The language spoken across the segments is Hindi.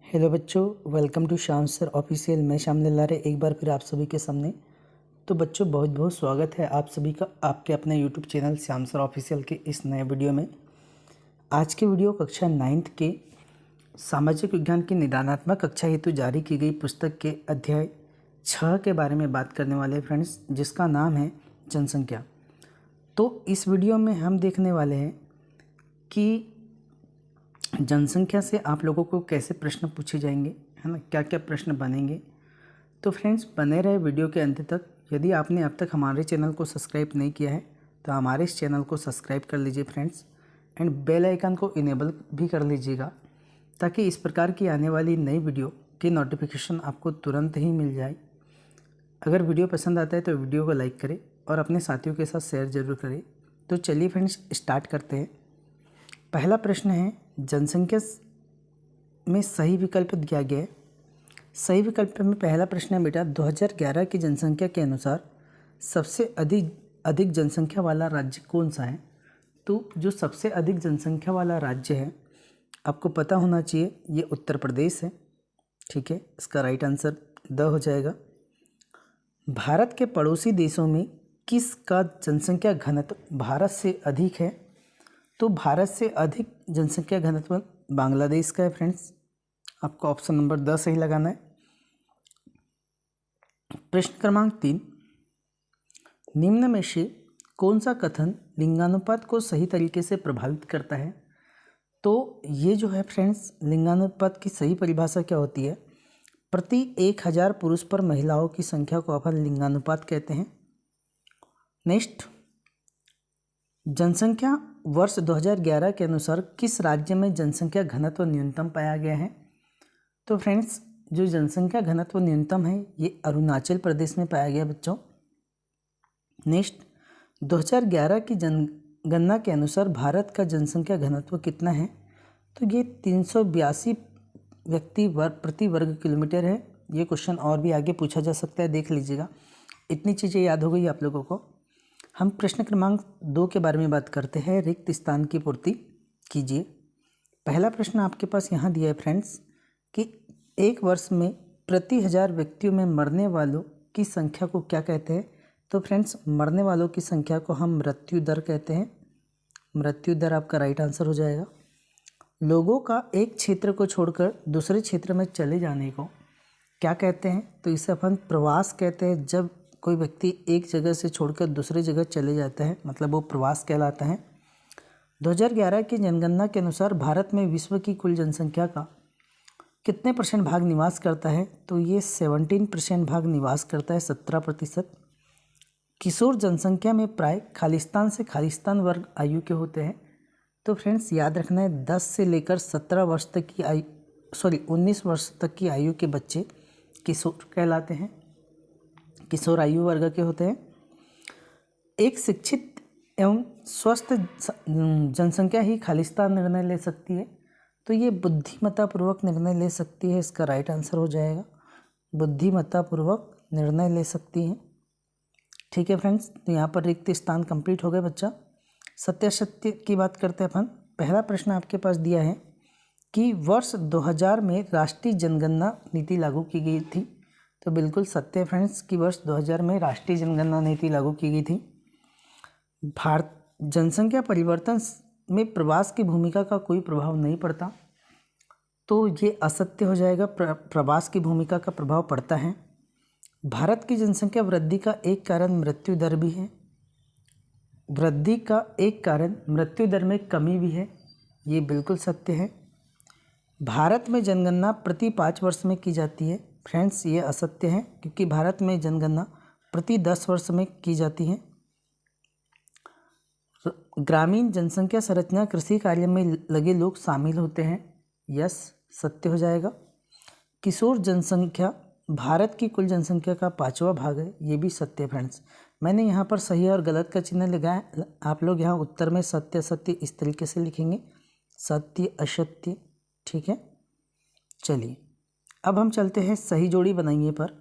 हेलो बच्चों, welcome to Shyam sir official. मैं श्याम लारे एक बार फिर आप सभी के सामने। तो बच्चों, बहुत बहुत स्वागत है आप सभी का आपके अपने YouTube channel Shyam sir official के इस नए वीडियो में। आज के वीडियो कक्षा 9th के सामाजिक विज्ञान की निदानात्मक कक्षा हेतु जारी की गई पुस्तक के अध्याय 6 के बारे में बात करने वाले हैं फ्रेंड्स, जिसका नाम है जनसंख्या। तो इस वीडियो में हम देखने वाले हैं कि जनसंख्या से आप लोगों को कैसे प्रश्न पूछे जाएंगे, है ना, क्या क्या प्रश्न बनेंगे। तो फ्रेंड्स, बने रहे वीडियो के अंत तक। यदि आपने अब तक हमारे चैनल को सब्सक्राइब नहीं किया है तो हमारे इस चैनल को सब्सक्राइब कर लीजिए फ्रेंड्स, एंड बेल आइकन को इनेबल भी कर लीजिएगा, ताकि इस प्रकार की आने वाली नई वीडियो की नोटिफिकेशन आपको तुरंत ही मिल जाए। अगर वीडियो पसंद आता है तो वीडियो को लाइक करें और अपने साथियों के साथ शेयर जरूर करें। तो चलिए फ्रेंड्स, स्टार्ट करते हैं। पहला प्रश्न है, जनसंख्या में सही विकल्प दिया गया है। सही विकल्प में पहला प्रश्न है बेटा, 2011 की जनसंख्या के अनुसार सबसे अधिक जनसंख्या वाला राज्य कौन सा है। तो जो सबसे अधिक जनसंख्या वाला राज्य है, आपको पता होना चाहिए, ये उत्तर प्रदेश है। ठीक है, इसका राइट आंसर द हो जाएगा। भारत के पड़ोसी देशों में किसका जनसंख्या घनत्व भारत से अधिक है। तो भारत से अधिक जनसंख्या घनत्व बांग्लादेश का है फ्रेंड्स। आपको ऑप्शन नंबर 10 सही लगाना है। प्रश्न क्रमांक 3, निम्न में से कौन सा कथन लिंगानुपात को सही तरीके से प्रभावित करता है। तो ये जो है फ्रेंड्स, लिंगानुपात की सही परिभाषा क्या होती है, प्रति 1000 पुरुष पर महिलाओं की संख्या को अपन लिंगानुपात कहते हैं। नेक्स्ट, जनसंख्या वर्ष 2011 के अनुसार किस राज्य में जनसंख्या घनत्व न्यूनतम पाया गया है। तो फ्रेंड्स, जो जनसंख्या घनत्व न्यूनतम है ये अरुणाचल प्रदेश में पाया गया बच्चों। नेक्स्ट, 2011 की जनगणना के अनुसार भारत का जनसंख्या घनत्व कितना है। तो ये 382 व्यक्ति प्रति वर्ग किलोमीटर है। ये क्वेश्चन और भी आगे पूछा जा सकता है, देख लीजिएगा। इतनी चीज़ें याद हो गई आप लोगों को। हम प्रश्न क्रमांक 2 के बारे में बात करते हैं, रिक्त स्थान की पूर्ति कीजिए। पहला प्रश्न आपके पास यहाँ दिया है फ्रेंड्स कि एक वर्ष में प्रति 1000 व्यक्तियों में मरने वालों की संख्या को क्या कहते हैं। तो फ्रेंड्स, मरने वालों की संख्या को हम मृत्यु दर कहते हैं। मृत्यु दर आपका राइट आंसर हो जाएगा। लोगों का एक क्षेत्र को छोड़कर दूसरे क्षेत्र में चले जाने को क्या कहते हैं। तो इसे अपन प्रवास कहते हैं। जब कोई व्यक्ति एक जगह से छोड़कर दूसरी जगह चले जाता है, मतलब वो प्रवास कहलाता है। 2011 की जनगणना के अनुसार भारत में विश्व की कुल जनसंख्या का कितने % भाग निवास करता है। तो ये 17% भाग निवास करता है, 17%। किशोर जनसंख्या में प्राय खालिस्तान से खालिस्तान वर्ग आयु के होते हैं। तो फ्रेंड्स, याद रखना है 10 से लेकर 17 वर्ष तक की 19 वर्ष तक की आयु के बच्चे किशोर कहलाते हैं, किशोर आयु वर्ग के होते हैं। एक शिक्षित एवं स्वस्थ जनसंख्या ही खालिस्तान निर्णय ले सकती है। तो ये बुद्धिमत्तापूर्वक निर्णय ले सकती है, इसका राइट आंसर हो जाएगा। बुद्धिमत्तापूर्वक निर्णय ले सकती है। ठीक है फ्रेंड्स, तो यहाँ पर रिक्त स्थान कंप्लीट हो गए बच्चा। सत्यासत्य की बात करते हैं अपन। पहला प्रश्न आपके पास दिया है कि वर्ष 2000 में राष्ट्रीय जनगणना नीति लागू की गई थी। तो बिल्कुल सत्य फ्रेंड्स कि वर्ष 2000 में राष्ट्रीय जनगणना नीति लागू की गई थी। भारत जनसंख्या परिवर्तन में प्रवास की भूमिका का कोई प्रभाव नहीं पड़ता। तो ये असत्य हो जाएगा, प्रवास की भूमिका का प्रभाव पड़ता है। भारत की जनसंख्या वृद्धि का एक कारण मृत्यु दर भी है। वृद्धि का एक कारण मृत्यु दर में कमी भी है, ये बिल्कुल सत्य है। भारत में जनगणना प्रति 5 वर्ष में की जाती है। फ्रेंड्स, ये असत्य है, क्योंकि भारत में जनगणना प्रति 10 वर्ष में की जाती है। ग्रामीण जनसंख्या संरचना कृषि कार्य में लगे लोग शामिल होते हैं। यस, सत्य हो जाएगा। किशोर जनसंख्या भारत की कुल जनसंख्या का 5वां भाग है, ये भी सत्य है फ्रेंड्स। मैंने यहाँ पर सही और गलत का चिन्ह लगाया। आप लोग यहाँ उत्तर में सत्य असत्य इस तरीके से लिखेंगे, सत्य असत्य। ठीक है, चलिए अब हम चलते हैं सही जोड़ी बनाइए पर।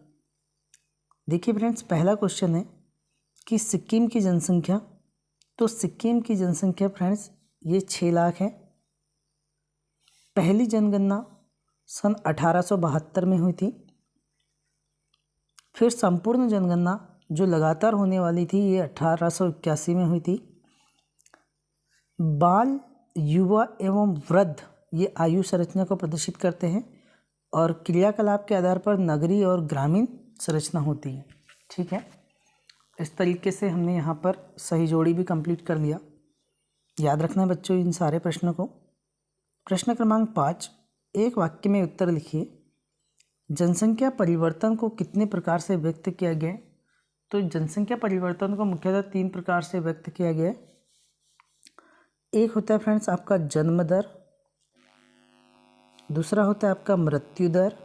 देखिए फ्रेंड्स, पहला क्वेश्चन है कि सिक्किम की जनसंख्या। तो सिक्किम की जनसंख्या फ्रेंड्स ये 6 लाख है। पहली जनगणना सन 1872 में हुई थी। फिर संपूर्ण जनगणना जो लगातार होने वाली थी ये 1881 में हुई थी। बाल, युवा एवं वृद्ध ये आयु संरचना को प्रदर्शित करते हैं और क्रियाकलाप के आधार पर नगरीय और ग्रामीण संरचना होती है। ठीक है, इस तरीके से हमने यहाँ पर सही जोड़ी भी कंप्लीट कर लिया। याद रखना है बच्चों इन सारे प्रश्नों को। प्रश्न क्रमांक 5, एक वाक्य में उत्तर लिखिए। जनसंख्या परिवर्तन को कितने प्रकार से व्यक्त किया गया है? तो जनसंख्या परिवर्तन को मुख्यतः 3 प्रकार से व्यक्त किया गया है। एक होता है फ्रेंड्स आपका जन्म दर, दूसरा होता है आपका मृत्यु दर,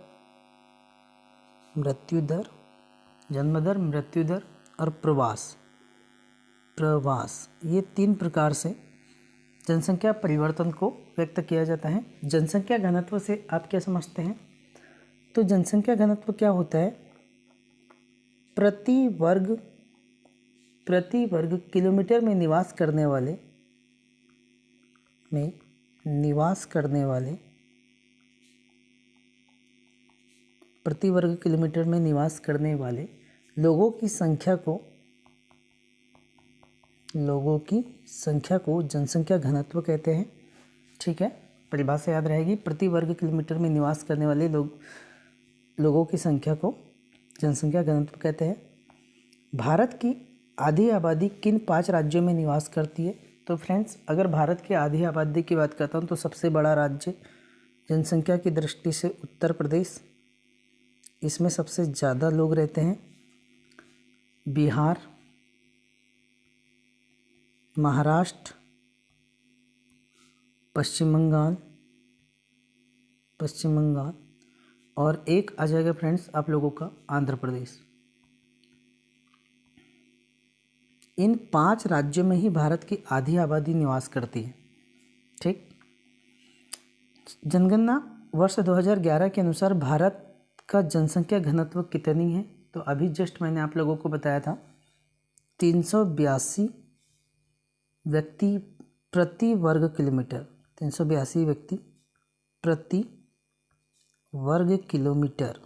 जन्म दर, मृत्यु दर और प्रवास। ये 3 प्रकार से जनसंख्या परिवर्तन को व्यक्त किया जाता है। जनसंख्या घनत्व से आप क्या समझते हैं? तो जनसंख्या घनत्व क्या होता है? प्रति वर्ग किलोमीटर में निवास करने वाले प्रति वर्ग किलोमीटर में निवास करने वाले लोगों की संख्या को जनसंख्या घनत्व कहते हैं। ठीक है, परिभाषा याद रहेगी। प्रति वर्ग किलोमीटर में निवास करने वाले लोगों की संख्या को जनसंख्या घनत्व कहते हैं। भारत की आधी आबादी किन 5 राज्यों में निवास करती है? तो फ्रेंड्स अगर भारत की आधी आबादी की बात करता हूँ तो सबसे बड़ा राज्य जनसंख्या की दृष्टि से उत्तर प्रदेश, इसमें सबसे ज़्यादा लोग रहते हैं। बिहार, महाराष्ट्र, पश्चिम बंगाल और एक आ जाएगा फ्रेंड्स आप लोगों का आंध्र प्रदेश। इन 5 राज्यों में ही भारत की आधी आबादी निवास करती है। ठीक, जनगणना वर्ष 2011 के अनुसार भारत का जनसंख्या घनत्व कितनी है? तो अभी जस्ट मैंने आप लोगों को बताया था 382 व्यक्ति प्रति वर्ग किलोमीटर। 382 व्यक्ति प्रति वर्ग किलोमीटर।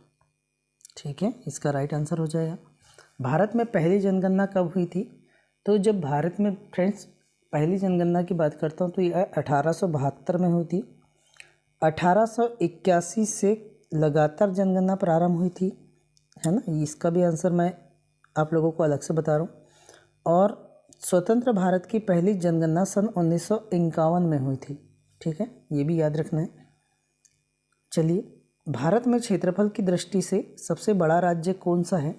ठीक है, इसका राइट आंसर हो जाएगा। भारत में पहली जनगणना कब हुई थी? तो जब भारत में फ्रेंड्स पहली जनगणना की बात करता हूँ तो यह 1872 में हुई थी। 1881 से लगातार जनगणना प्रारंभ हुई थी, है ना। इसका भी आंसर मैं आप लोगों को अलग से बता रहा हूँ। और स्वतंत्र भारत की पहली जनगणना सन 1951 में हुई थी। ठीक है, ये भी याद रखना है। चलिए, भारत में क्षेत्रफल की दृष्टि से सबसे बड़ा राज्य कौन सा है?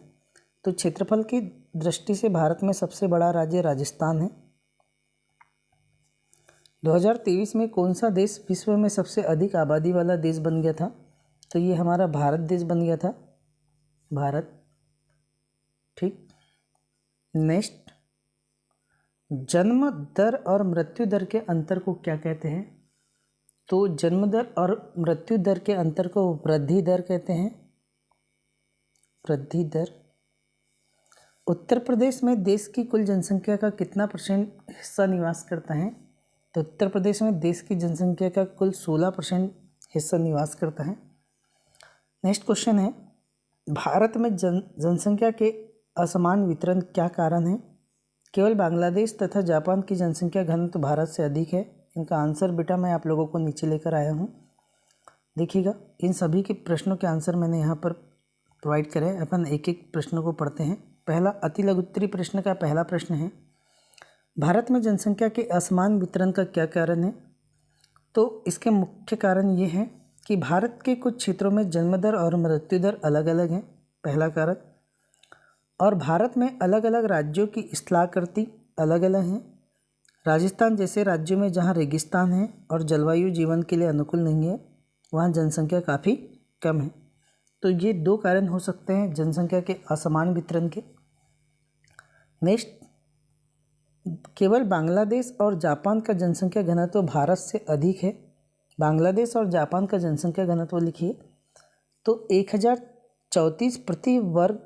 तो क्षेत्रफल की दृष्टि से भारत में सबसे बड़ा राज्य राजस्थान है। 2023 में कौन सा देश विश्व में सबसे अधिक आबादी वाला देश बन गया था? तो ये हमारा भारत देश बन गया था, भारत। ठीक, नेक्स्ट, जन्म दर और मृत्यु दर के अंतर को क्या कहते हैं? तो जन्म दर और मृत्यु दर के अंतर को वृद्धि दर कहते हैं, वृद्धि दर। उत्तर प्रदेश में देश की कुल जनसंख्या का कितना % हिस्सा निवास करता है? तो उत्तर प्रदेश में देश की जनसंख्या का कुल 16% हिस्सा निवास करता है। नेक्स्ट क्वेश्चन है, भारत में जनसंख्या के असमान वितरण क्या कारण है? केवल बांग्लादेश तथा जापान की जनसंख्या घनत्व भारत से अधिक है। इनका आंसर बेटा मैं आप लोगों को नीचे लेकर आया हूँ, देखिएगा। इन सभी के प्रश्नों के आंसर मैंने यहाँ पर प्रोवाइड करे। अपन एक एक प्रश्नों को पढ़ते हैं। पहला अति लघु उत्तरीय प्रश्न का पहला प्रश्न है, भारत में जनसंख्या के असमान वितरण का क्या कारण है? तो इसके मुख्य कारण ये हैं कि भारत के कुछ क्षेत्रों में जन्म दर और मृत्यु दर अलग अलग हैं, पहला कारण। और भारत में अलग अलग राज्यों की स्थलाकृति अलग अलग हैं। राजस्थान जैसे राज्यों में जहाँ रेगिस्तान है और जलवायु जीवन के लिए अनुकूल नहीं है, वहाँ जनसंख्या काफ़ी कम है। तो ये 2 कारण हो सकते हैं जनसंख्या के असमान वितरण के। नेक्स्ट, केवल बांग्लादेश और जापान का जनसंख्या घनत्व भारत से अधिक है। बांग्लादेश और जापान का जनसंख्या घनत्व लिखिए तो 1034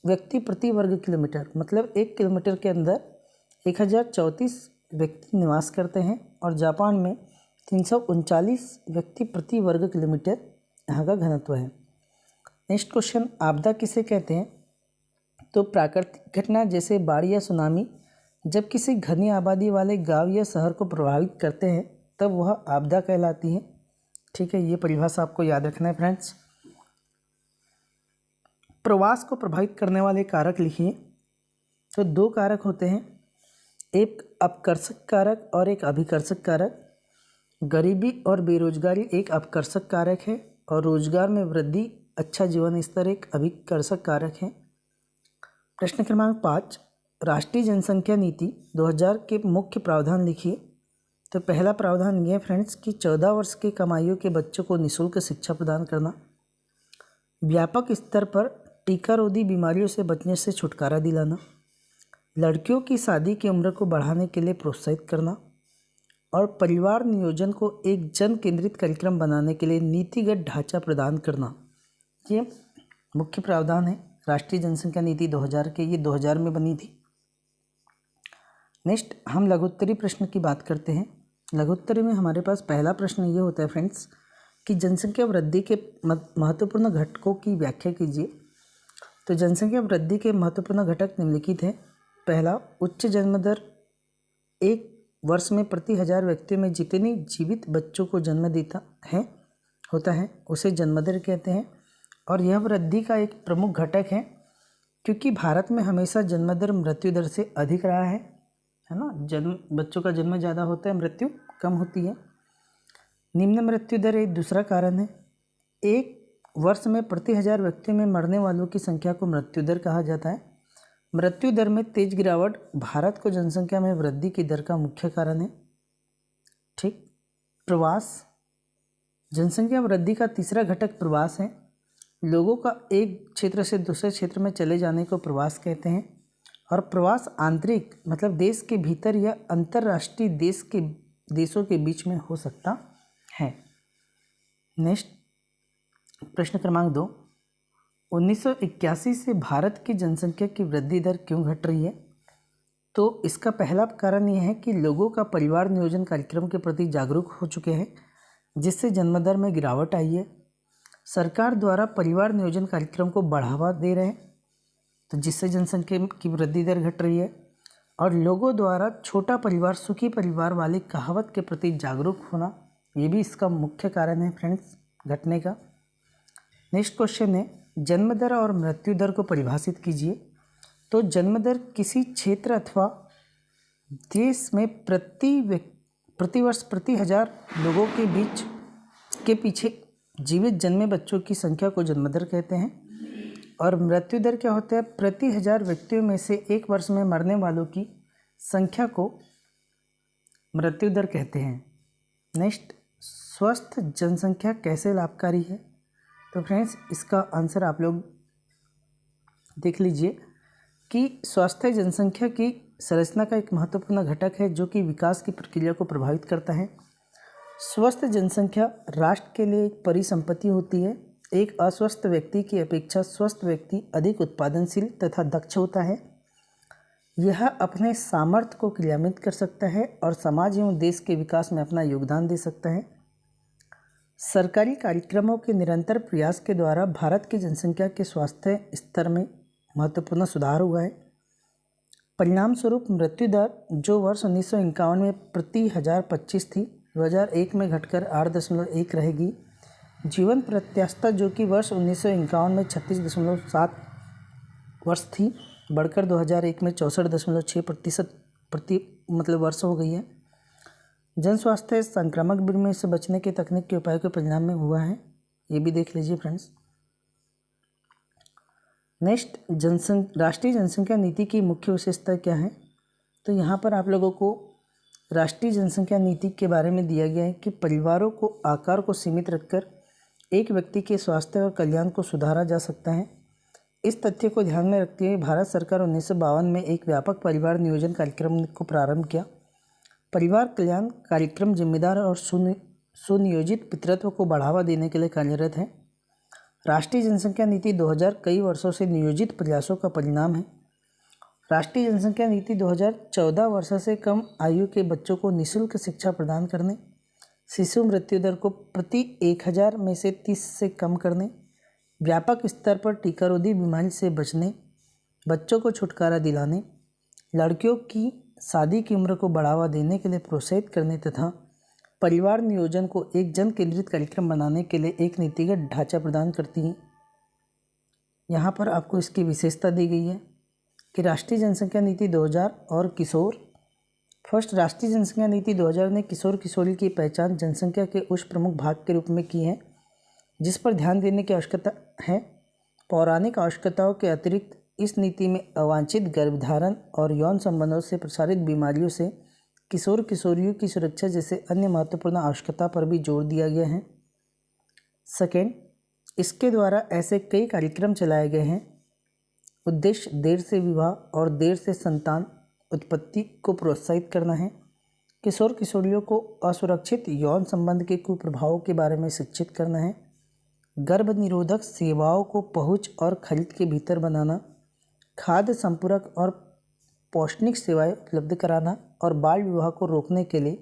व्यक्ति प्रति वर्ग किलोमीटर, मतलब 1 किलोमीटर के अंदर 1034 व्यक्ति निवास करते हैं। और जापान में 339 व्यक्ति प्रति वर्ग किलोमीटर यहाँ का घनत्व है। नेक्स्ट क्वेश्चन, आपदा किसे कहते हैं? तो प्राकृतिक घटना जैसे बाढ़ या सुनामी जब किसी घनी आबादी वाले गांव या शहर को प्रभावित करते हैं तब वह आपदा कहलाती है। ठीक है, ये परिभाषा आपको याद रखना है फ्रेंड्स। प्रवास को प्रभावित करने वाले कारक लिखिए। तो दो कारक होते हैं, एक अपकर्षक कारक और एक अभिकर्षक कारक। गरीबी और बेरोजगारी एक अपकर्षक कारक है और रोजगार में वृद्धि, अच्छा जीवन स्तर एक अभिकर्षक कारक है। प्रश्न क्रमांक 5, राष्ट्रीय जनसंख्या नीति 2000 के मुख्य प्रावधान लिखिए। तो पहला प्रावधान ये फ्रेंड्स कि 14 वर्ष की कम आयु के बच्चों को निःशुल्क शिक्षा प्रदान करना, व्यापक स्तर पर टीकारोधी बीमारियों से बचने से छुटकारा दिलाना, लड़कियों की शादी की उम्र को बढ़ाने के लिए प्रोत्साहित करना और परिवार नियोजन को एक जन केंद्रित कार्यक्रम बनाने के लिए नीतिगत ढांचा प्रदान करना। ये मुख्य प्रावधान है राष्ट्रीय जनसंख्या नीति 2000 के, ये 2000 में बनी थी। नेक्स्ट हम लघुत्तरी प्रश्न की बात करते हैं। लघुत्तरी में हमारे पास पहला प्रश्न ये होता है फ्रेंड्स कि जनसंख्या वृद्धि के महत्वपूर्ण घटकों की व्याख्या कीजिए। तो जनसंख्या वृद्धि के महत्वपूर्ण घटक निम्नलिखित हैं। पहला, उच्च जन्म दर। एक वर्ष में प्रति 1000 व्यक्तियों में जितने जीवित बच्चों को जन्म देता है होता है उसे जन्म दर कहते हैं और यह वृद्धि का एक प्रमुख घटक है क्योंकि भारत में हमेशा जन्म दर मृत्यु दर से अधिक रहा है ना। बच्चों का जन्म ज़्यादा होता है, मृत्यु कम होती है। निम्न मृत्यु दर एक दूसरा कारण है। एक वर्ष में प्रति 1000 व्यक्तियों में मरने वालों की संख्या को मृत्यु दर कहा जाता है। मृत्यु दर में तेज गिरावट भारत को जनसंख्या में वृद्धि की दर का मुख्य कारण है। ठीक। प्रवास, जनसंख्या वृद्धि का तीसरा घटक प्रवास है। लोगों का एक क्षेत्र से दूसरे क्षेत्र में चले जाने को प्रवास कहते हैं और प्रवास आंतरिक मतलब देश के भीतर या अंतर्राष्ट्रीय देशों के बीच में हो सकता है। नेक्स्ट प्रश्न क्रमांक 2, 1981 से भारत की जनसंख्या की वृद्धि दर क्यों घट रही है? तो इसका पहला कारण यह है कि लोगों का परिवार नियोजन कार्यक्रम के प्रति जागरूक हो चुके हैं जिससे जन्म दर में गिरावट आई है। सरकार द्वारा परिवार नियोजन कार्यक्रम को बढ़ावा दे रहे हैं तो जिससे जनसंख्या की वृद्धि दर घट रही है और लोगों द्वारा छोटा परिवार सुखी परिवार वाली कहावत के प्रति जागरूक होना, ये भी इसका मुख्य कारण है फ्रेंड्स घटने का। नेक्स्ट क्वेश्चन है, जन्म दर और मृत्यु दर को परिभाषित कीजिए। तो जन्म दर किसी क्षेत्र अथवा देश में प्रति वर्ष प्रति 1000 लोगों के बीच के पीछे जीवित जन्मे बच्चों की संख्या को जन्म दर कहते हैं और मृत्यु दर क्या होता है? प्रति 1000 व्यक्तियों में से एक वर्ष में मरने वालों की संख्या को मृत्यु दर कहते हैं। नेक्स्ट, स्वस्थ जनसंख्या कैसे लाभकारी है? तो फ्रेंड्स इसका आंसर आप लोग देख लीजिए कि स्वस्थ जनसंख्या की संरचना का एक महत्वपूर्ण घटक है जो कि विकास की प्रक्रिया को प्रभावित करता है। स्वस्थ जनसंख्या राष्ट्र के लिए एक परिसंपत्ति होती है। एक अस्वस्थ व्यक्ति की अपेक्षा स्वस्थ व्यक्ति अधिक उत्पादनशील तथा दक्ष होता है। यह अपने सामर्थ्य को क्रियान्वित कर सकता है और समाज एवं देश के विकास में अपना योगदान दे सकता है। सरकारी कार्यक्रमों के निरंतर प्रयास के द्वारा भारत की जनसंख्या के स्वास्थ्य स्तर में महत्वपूर्ण सुधार हुआ है। परिणाम स्वरूप मृत्यु दर जो वर्ष 1951 में प्रति 1025 थी 2001 में घटकर 8.1 रहेगी। जीवन प्रत्याशा जो कि वर्ष 1951 में 36.7 वर्ष थी बढ़कर 2001 में 64.6% वर्ष हो गई है। जन स्वास्थ्य संक्रामक बीमारियों से बचने के तकनीक के उपायों के परिणाम में हुआ है, ये भी देख लीजिए फ्रेंड्स। नेक्स्ट, राष्ट्रीय जनसंख्या नीति की मुख्य विशेषता क्या है? तो यहाँ पर आप लोगों को राष्ट्रीय जनसंख्या नीति के बारे में दिया गया है कि परिवारों को आकार को सीमित रखकर एक व्यक्ति के स्वास्थ्य और कल्याण को सुधारा जा सकता है। इस तथ्य को ध्यान में रखते हुए भारत सरकार 1952 में एक व्यापक परिवार नियोजन कार्यक्रम को प्रारंभ किया। परिवार कल्याण कार्यक्रम जिम्मेदार और सुनियोजित पितृत्व को बढ़ावा देने के लिए कार्यरत है। राष्ट्रीय जनसंख्या नीति 2000 कई वर्षों से नियोजित प्रयासों का परिणाम है। राष्ट्रीय जनसंख्या नीति 2014 वर्ष से कम आयु के बच्चों को निःशुल्क शिक्षा प्रदान करने, शिशु मृत्यु दर को प्रति 1000 में से 30 से कम करने, व्यापक स्तर पर टीकारोधी बीमारी से बचने, बच्चों को छुटकारा दिलाने, लड़कियों की शादी की उम्र को बढ़ावा देने के लिए प्रोत्साहित करने तथा परिवार नियोजन को एक जन केंद्रित कार्यक्रम बनाने के लिए एक नीतिगत ढांचा प्रदान करती हैं। यहाँ पर आपको इसकी विशेषता दी गई है कि राष्ट्रीय जनसंख्या नीति 2000 और किशोर। फर्स्ट, राष्ट्रीय जनसंख्या नीति 2000 ने किशोर किशोरी की पहचान जनसंख्या के उस प्रमुख भाग के रूप में की है जिस पर ध्यान देने की आवश्यकता है। पौराणिक आवश्यकताओं के अतिरिक्त इस नीति में अवांछित गर्भधारण और यौन संबंधों से प्रसारित बीमारियों से किशोर किशोरियों की सुरक्षा जैसे अन्य महत्वपूर्ण आवश्यकता पर भी जोर दिया गया है। सेकेंड, इसके द्वारा ऐसे कई कार्यक्रम चलाए गए हैं। उद्देश्य देर से विवाह और देर से संतान उत्पत्ति को प्रोत्साहित करना है। किशोर किशोरियों को असुरक्षित यौन संबंध के कुप्रभावों के बारे में शिक्षित करना है। गर्भ निरोधक सेवाओं को पहुंच और खरीद के भीतर बनाना, खाद्य संपूरक और पौष्टिक सेवाएं उपलब्ध कराना और बाल विवाह को रोकने के लिए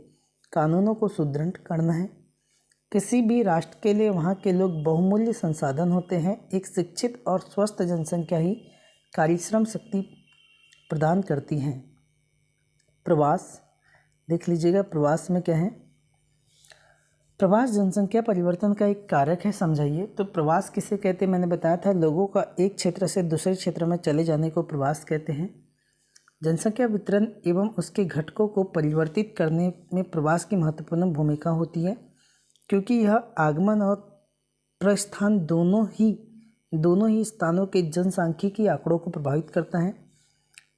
कानूनों को सुदृढ़ करना है। किसी भी राष्ट्र के लिए वहाँ के लोग बहुमूल्य संसाधन होते हैं। एक शिक्षित और स्वस्थ जनसंख्या ही कार्यश्रम शक्ति प्रदान करती हैं। प्रवास देख लीजिएगा, प्रवास में क्या है। प्रवास जनसंख्या परिवर्तन का एक कारक है, समझाइए। तो प्रवास किसे कहते हैं, मैंने बताया था, लोगों का एक क्षेत्र से दूसरे क्षेत्र में चले जाने को प्रवास कहते हैं। जनसंख्या वितरण एवं उसके घटकों को परिवर्तित करने में प्रवास की महत्वपूर्ण भूमिका होती है क्योंकि यह आगमन और प्रस्थान दोनों ही स्थानों के जनसांख्यिकी आंकड़ों को प्रभावित करता है।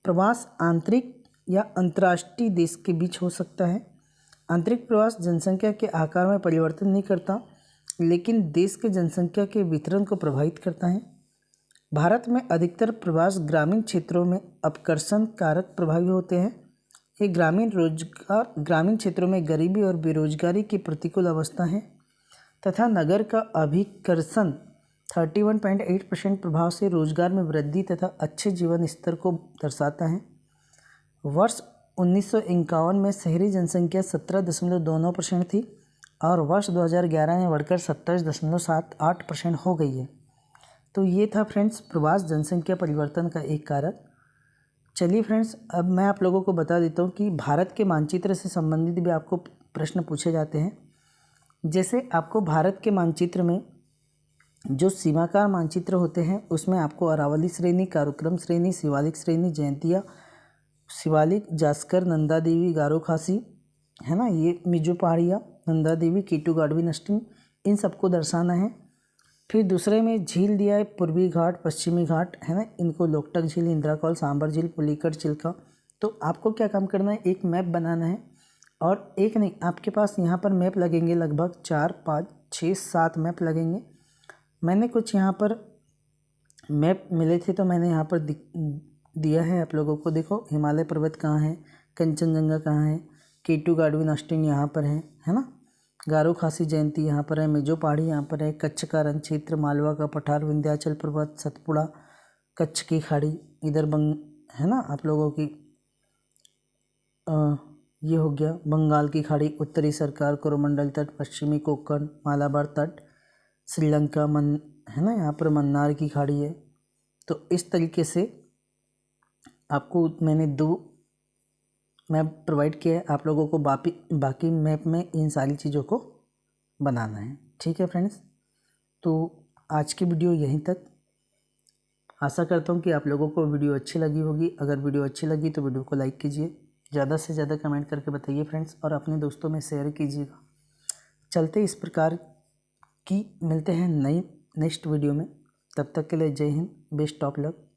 प्रवास आंतरिक या अंतर्राष्ट्रीय देश के बीच हो सकता है। आंतरिक प्रवास जनसंख्या के आकार में परिवर्तन नहीं करता लेकिन देश के जनसंख्या के वितरण को प्रभावित करता है। भारत में अधिकतर प्रवास ग्रामीण क्षेत्रों में अपकर्षण कारक प्रभावी होते हैं। ये ग्रामीण क्षेत्रों में गरीबी और बेरोजगारी की प्रतिकूल अवस्था है तथा नगर का अभिकर्षण 31.8% प्रभाव से रोजगार में वृद्धि तथा अच्छे जीवन स्तर को दर्शाता है। वर्ष 1951 में शहरी जनसंख्या 17.29% थी और वर्ष 2011 में बढ़कर 27.78% हो गई है। तो ये था फ्रेंड्स प्रवास जनसंख्या परिवर्तन का एक कारक। चलिए फ्रेंड्स, अब मैं आप लोगों को बता देता हूँ कि भारत के मानचित्र से संबंधित भी आपको प्रश्न पूछे जाते हैं। जैसे आपको भारत के मानचित्र में जो सीमाकार मानचित्र होते हैं उसमें आपको अरावली श्रेणी, काराकोरम श्रेणी, शिवालिक श्रेणी, जयंतिया, शिवालिक, जास्कर, नंदा देवी, गारो खासी, है ना, ये मिजो पहाड़िया, नंदा देवी, कीटू गाडवी नष्टिंग, इन सबको दर्शाना है। फिर दूसरे में झील दिया है, पूर्वी घाट, पश्चिमी घाट, है ना, इनको लोकटक झील, इंद्राकौल, सांबर झील, पुलिकट, चिल्का। तो आपको क्या काम करना है, एक मैप बनाना है और एक नहीं, आपके पास यहाँ पर मैप लगेंगे लगभग 4, 5, 6, 7 मैप लगेंगे। मैंने कुछ यहाँ पर मैप मिले थे तो मैंने यहाँ पर दिया है आप लोगों को। देखो, हिमालय पर्वत कहाँ है, कंचनजंगा कहाँ है, केटू गाडवी नष्टिंग यहाँ पर है ना, गारो खासी जयंती यहाँ पर है, मिजो पहाड़ी यहाँ पर है, कच्छ का रण क्षेत्र, मालवा का पठार, विंध्याचल पर्वत, सतपुड़ा, कच्छ की खाड़ी, इधर है ना आप लोगों की ये हो गया बंगाल की खाड़ी, उत्तरी सरकार, कोरोमंडल तट, पश्चिमी कोंकण, मालाबार तट, श्रीलंका है ना, यहाँ पर मन्नार की खाड़ी है। तो इस तरीके से आपको मैंने 2 मैप प्रोवाइड किया है, आप लोगों को बाकी मैप में इन सारी चीज़ों को बनाना है। ठीक है फ्रेंड्स, तो आज की वीडियो यहीं तक। आशा करता हूँ कि आप लोगों को वीडियो अच्छी लगी होगी। अगर वीडियो अच्छी लगी तो वीडियो को लाइक कीजिए, ज़्यादा से ज़्यादा कमेंट करके बताइए फ्रेंड्स, और अपने दोस्तों में शेयर कीजिएगा। चलते इस प्रकार की मिलते हैं नेक्स्ट वीडियो में। तब तक के लिए जय हिंद, बेस्ट ऑफ लक।